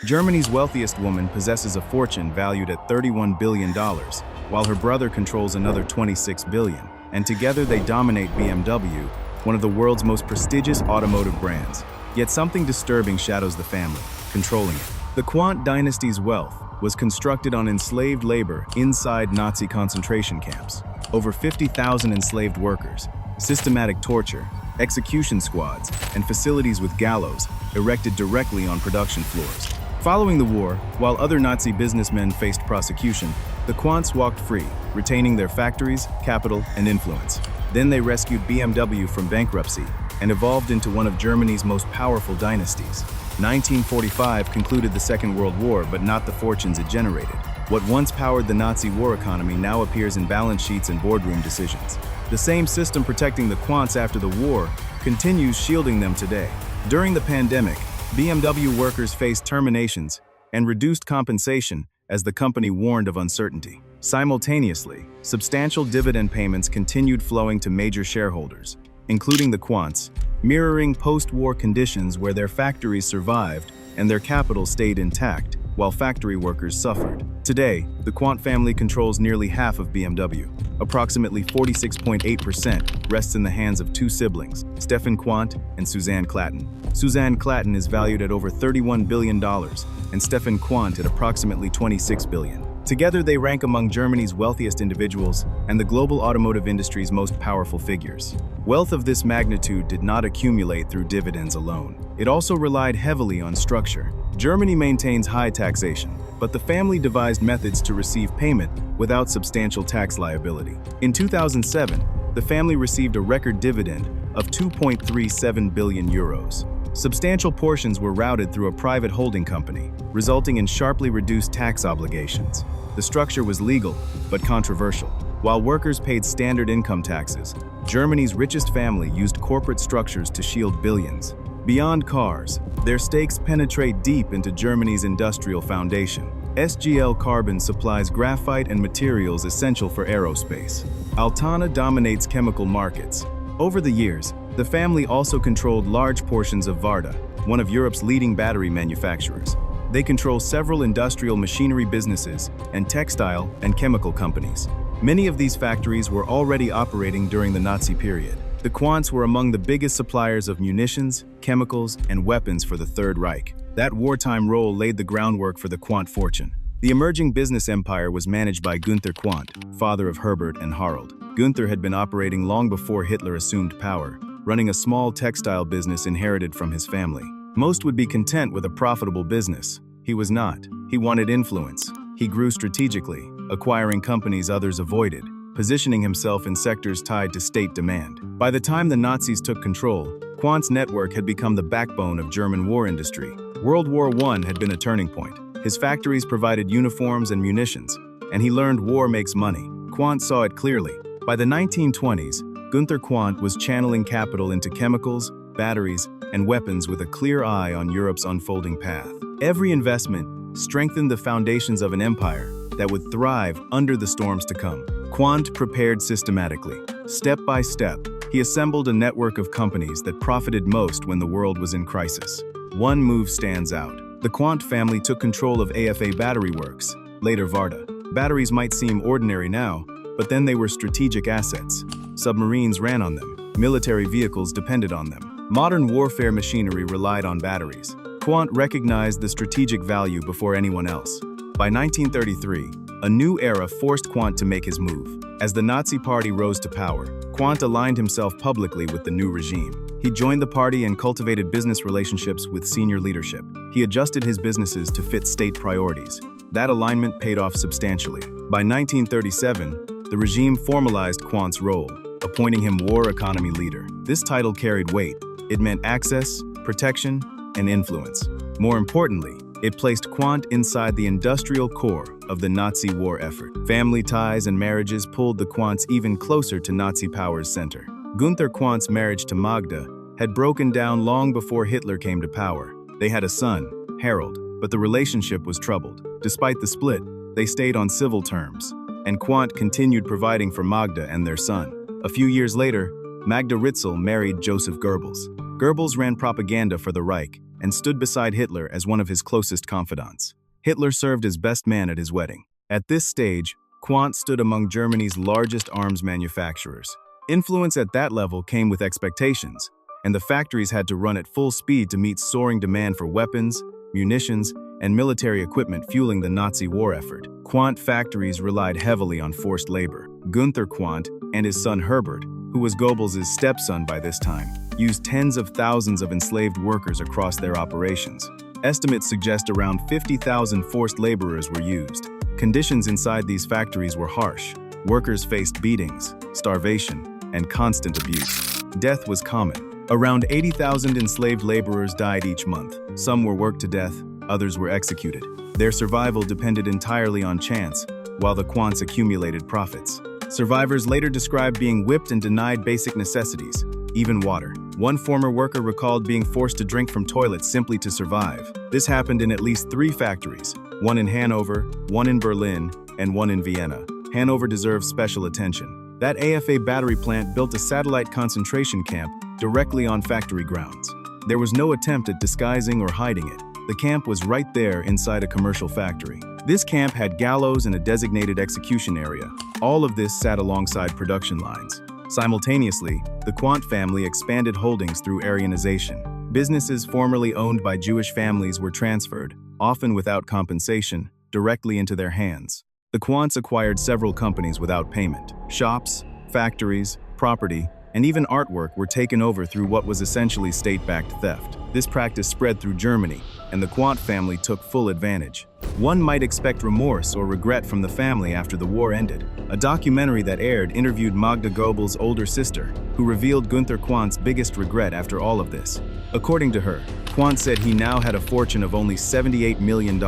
Germany's wealthiest woman possesses a fortune valued at $31 billion, while her brother controls another $26 billion, and together they dominate BMW, one of the world's most prestigious automotive brands. Yet something disturbing shadows the family, controlling it. The Quandt dynasty's wealth was constructed on enslaved labor inside Nazi concentration camps. Over 50,000 enslaved workers, systematic torture, execution squads, and facilities with gallows erected directly on production floors. Following the war, while other Nazi businessmen faced prosecution, the Quandts walked free, retaining their factories, capital, and influence. Then they rescued BMW from bankruptcy and evolved into one of Germany's most powerful dynasties. 1945 concluded the Second World War, but not the fortunes it generated. What once powered the Nazi war economy now appears in balance sheets and boardroom decisions. The same system protecting the Quandts after the war continues shielding them today. During the pandemic, BMW workers faced terminations and reduced compensation as the company warned of uncertainty. Simultaneously, substantial dividend payments continued flowing to major shareholders, including the Quandts, mirroring post-war conditions where their factories survived and their capital stayed intact, while factory workers suffered. Today, the Quandt family controls nearly half of BMW. Approximately 46.8% rests in the hands of two siblings, Stefan Quandt and Susanne Klatten. Susanne Klatten is valued at over $31 billion, and Stefan Quandt at approximately $26 billion. Together, they rank among Germany's wealthiest individuals and the global automotive industry's most powerful figures. Wealth of this magnitude did not accumulate through dividends alone. It also relied heavily on structure. Germany maintains high taxation, but the family devised methods to receive payment without substantial tax liability. In 2007, the family received a record dividend of 2.37 billion euros. Substantial portions were routed through a private holding company, resulting in sharply reduced tax obligations. The structure was legal, but controversial. While workers paid standard income taxes, Germany's richest family used corporate structures to shield billions. Beyond cars, their stakes penetrate deep into Germany's industrial foundation. SGL Carbon supplies graphite and materials essential for aerospace. Altana dominates chemical markets. Over the years, the family also controlled large portions of Varta, one of Europe's leading battery manufacturers. They control several industrial machinery businesses and textile and chemical companies. Many of these factories were already operating during the Nazi period. The Quandts were among the biggest suppliers of munitions, chemicals, and weapons for the Third Reich. That wartime role laid the groundwork for the Quandt fortune. The emerging business empire was managed by Günther Quandt, father of Herbert and Harald. Günther had been operating long before Hitler assumed power, running a small textile business inherited from his family. Most would be content with a profitable business. He was not. He wanted influence. He grew strategically, acquiring companies others avoided, positioning himself in sectors tied to state demand. By the time the Nazis took control, Quandt's network had become the backbone of German war industry. World War I had been a turning point. His factories provided uniforms and munitions, and he learned war makes money. Quandt saw it clearly. By the 1920s, Günther Quandt was channeling capital into chemicals, batteries, and weapons with a clear eye on Europe's unfolding path. Every investment strengthened the foundations of an empire that would thrive under the storms to come. Quandt prepared systematically. Step by step, he assembled a network of companies that profited most when the world was in crisis. One move stands out. The Quandt family took control of AFA Battery Works, later Varta. Batteries might seem ordinary now, but then they were strategic assets. Submarines ran on them. Military vehicles depended on them. Modern warfare machinery relied on batteries. Quandt recognized the strategic value before anyone else. By 1933, a new era forced Quandt to make his move. As the Nazi Party rose to power, Quandt aligned himself publicly with the new regime. He joined the party and cultivated business relationships with senior leadership. He adjusted his businesses to fit state priorities. That alignment paid off substantially. By 1937, the regime formalized Quandt's role, appointing him War Economy Leader. This title carried weight. It meant access, protection, and influence. More importantly, it placed Quandt inside the industrial core of the Nazi war effort. Family ties and marriages pulled the Quandts even closer to Nazi power's center. Günther Quandt's marriage to Magda had broken down long before Hitler came to power. They had a son, Harald, but the relationship was troubled. Despite the split, they stayed on civil terms, and Quandt continued providing for Magda and their son. A few years later, Magda Ritzel married Joseph Goebbels. Goebbels ran propaganda for the Reich, and stood beside Hitler as one of his closest confidants. Hitler served as best man at his wedding. At this stage, Quant stood among Germany's largest arms manufacturers. Influence at that level came with expectations, and the factories had to run at full speed to meet soaring demand for weapons, munitions, and military equipment fueling the Nazi war effort. Quant factories relied heavily on forced labor. Günther Quandt and his son Herbert, who was Goebbels' stepson by this time, used tens of thousands of enslaved workers across their operations. Estimates suggest around 50,000 forced laborers were used. Conditions inside these factories were harsh. Workers faced beatings, starvation, and constant abuse. Death was common. Around 80,000 enslaved laborers died each month. Some were worked to death, others were executed. Their survival depended entirely on chance, while the Quants accumulated profits. Survivors later described being whipped and denied basic necessities, even water. One former worker recalled being forced to drink from toilets simply to survive. This happened in at least 3 factories, one in Hanover, one in Berlin, and one in Vienna. Hanover deserves special attention. That AFA battery plant built a satellite concentration camp directly on factory grounds. There was no attempt at disguising or hiding it. The camp was right there inside a commercial factory. This camp had gallows and a designated execution area. All of this sat alongside production lines. Simultaneously, the Quant family expanded holdings through Aryanization. Businesses formerly owned by Jewish families were transferred, often without compensation, directly into their hands. The Quants acquired several companies without payment. Shops, factories, property, and even artwork were taken over through what was essentially state-backed theft. This practice spread through Germany, and the Quant family took full advantage. One might expect remorse or regret from the family after the war ended. A documentary that aired interviewed Magda Goebbels' older sister, who revealed Günther Quant's biggest regret after all of this. According to her, Quant said he now had a fortune of only $78 million.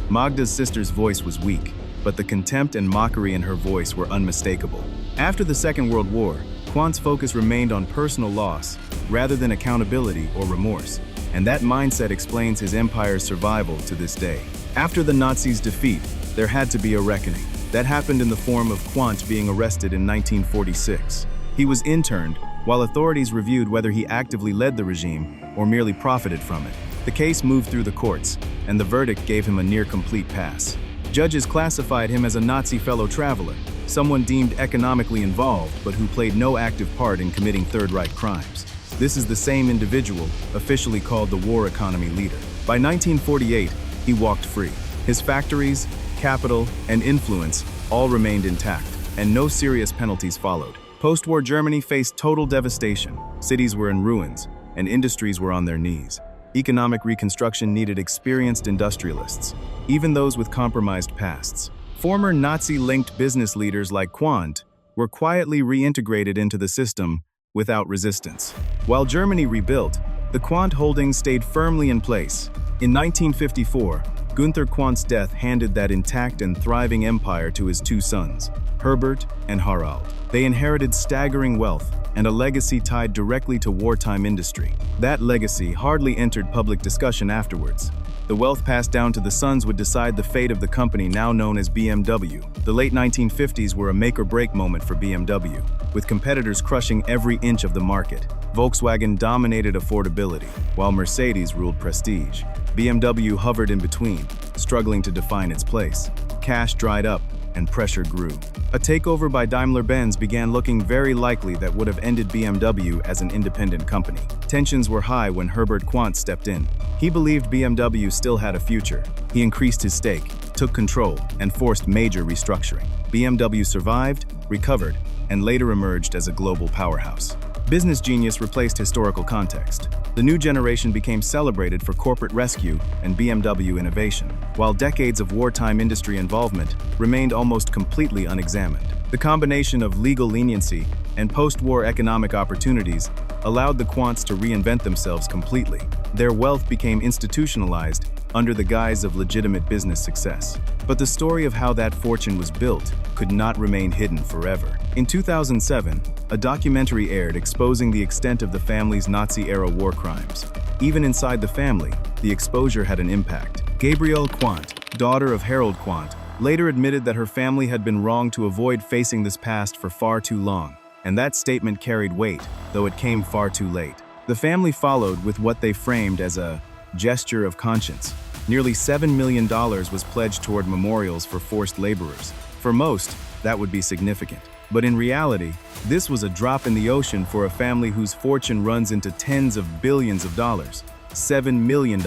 Magda's sister's voice was weak, but the contempt and mockery in her voice were unmistakable. After the Second World War, Quant's focus remained on personal loss rather than accountability or remorse, and that mindset explains his empire's survival to this day. After the Nazis' defeat, there had to be a reckoning. That happened in the form of Quant being arrested in 1946. He was interned while authorities reviewed whether he actively led the regime or merely profited from it. The case moved through the courts, and the verdict gave him a near-complete pass. Judges classified him as a Nazi fellow traveler, someone deemed economically involved but who played no active part in committing Third Reich crimes. This is the same individual officially called the war economy leader. By 1948, he walked free. His factories, capital, and influence all remained intact, and no serious penalties followed. Post-war Germany faced total devastation. Cities were in ruins, and industries were on their knees. Economic reconstruction needed experienced industrialists, even those with compromised pasts. Former Nazi-linked business leaders like Quandt were quietly reintegrated into the system without resistance. While Germany rebuilt, the Quandt holdings stayed firmly in place. In 1954, Günther Quandt's death handed that intact and thriving empire to his 2 sons, Herbert and Harald. They inherited staggering wealth and a legacy tied directly to wartime industry. That legacy hardly entered public discussion afterwards. The wealth passed down to the sons would decide the fate of the company now known as BMW. The late 1950s were a make-or-break moment for BMW, with competitors crushing every inch of the market. Volkswagen dominated affordability, while Mercedes ruled prestige. BMW hovered in between, struggling to define its place. Cash dried up, and pressure grew. A takeover by Daimler-Benz began looking very likely that would have ended BMW as an independent company. Tensions were high when Herbert Quandt stepped in. He believed BMW still had a future. He increased his stake, took control, and forced major restructuring. BMW survived, recovered, and later emerged as a global powerhouse. Business genius replaced historical context. The new generation became celebrated for corporate rescue and BMW innovation, while decades of wartime industry involvement remained almost completely unexamined. The combination of legal leniency and post-war economic opportunities allowed the Quants to reinvent themselves completely. Their wealth became institutionalized under the guise of legitimate business success. But the story of how that fortune was built could not remain hidden forever. In 2007, a documentary aired exposing the extent of the family's Nazi-era war crimes. Even inside the family, the exposure had an impact. Gabriele Quandt, daughter of Harold Quandt, later admitted that her family had been wrong to avoid facing this past for far too long, and that statement carried weight, though it came far too late. The family followed with what they framed as a gesture of conscience. Nearly $7 million was pledged toward memorials for forced laborers. For most, that would be significant. But in reality, this was a drop in the ocean for a family whose fortune runs into tens of billions of dollars. $7 million.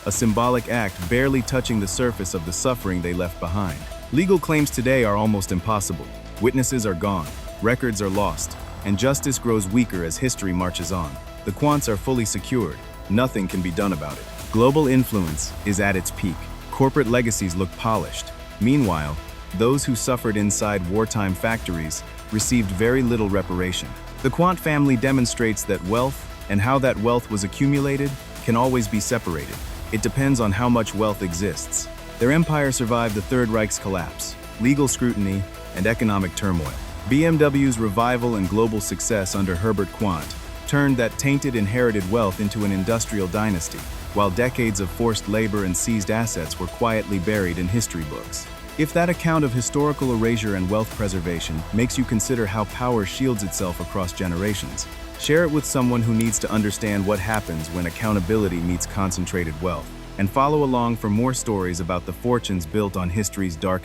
A symbolic act barely touching the surface of the suffering they left behind. Legal claims today are almost impossible. Witnesses are gone, records are lost, and justice grows weaker as history marches on. The Quants are fully secured. Nothing can be done about it. Global influence is at its peak. Corporate legacies look polished. Meanwhile, those who suffered inside wartime factories received very little reparation. The Quant family demonstrates that wealth and how that wealth was accumulated can always be separated. It depends on how much wealth exists. Their empire survived the Third Reich's collapse, legal scrutiny, and economic turmoil. BMW's revival and global success under Herbert Quandt turned that tainted inherited wealth into an industrial dynasty, while decades of forced labor and seized assets were quietly buried in history books. If that account of historical erasure and wealth preservation makes you consider how power shields itself across generations, share it with someone who needs to understand what happens when accountability meets concentrated wealth. And follow along for more stories about the fortunes built on history's darkest